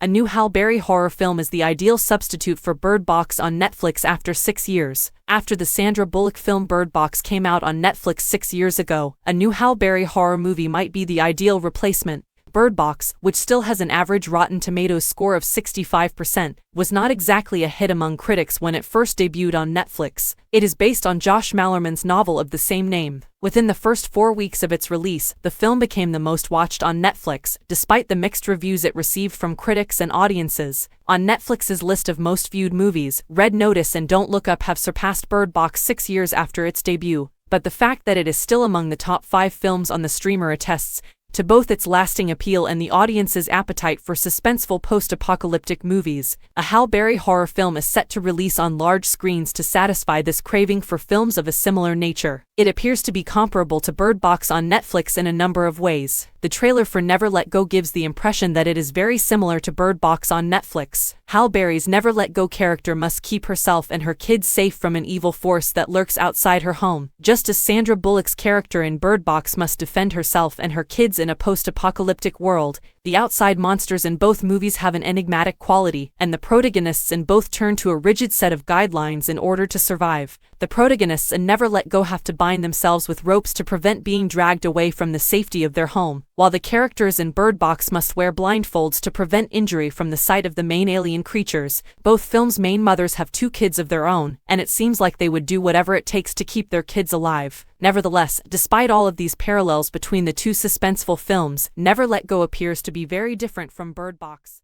A new Halle Berry horror film is the ideal substitute for Bird Box on Netflix after 6 years. After the Sandra Bullock film Bird Box came out on Netflix 6 years ago, a new Halle Berry horror movie might be the ideal replacement. Bird Box, which still has an average Rotten Tomatoes score of 65%, was not exactly a hit among critics when it first debuted on Netflix. It is based on Josh Malerman's novel of the same name. Within the first 4 weeks of its release, the film became the most watched on Netflix, despite the mixed reviews it received from critics and audiences. On Netflix's list of most viewed movies, Red Notice and Don't Look Up have surpassed Bird Box 6 years after its debut, but the fact that it is still among the top 5 films on the streamer attests to both its lasting appeal and the audience's appetite for suspenseful post-apocalyptic movies. A Halle Berry horror film is set to release on large screens to satisfy this craving for films of a similar nature. It appears to be comparable to Bird Box on Netflix in a number of ways. The trailer for Never Let Go gives the impression that it is very similar to Bird Box on Netflix. Halle Berry's Never Let Go character must keep herself and her kids safe from an evil force that lurks outside her home, just as Sandra Bullock's character in Bird Box must defend herself and her kids in a post-apocalyptic world. The outside monsters in both movies have an enigmatic quality, and the protagonists in both turn to a rigid set of guidelines in order to survive. The protagonists in Never Let Go have to bind themselves with ropes to prevent being dragged away from the safety of their home, while the characters in Bird Box must wear blindfolds to prevent injury from the sight of the main alien creatures. Both films' main mothers have 2 kids of their own, and it seems like they would do whatever it takes to keep their kids alive. Nevertheless, despite all of these parallels between the two suspenseful films, Never Let Go appears to be very different from Bird Box.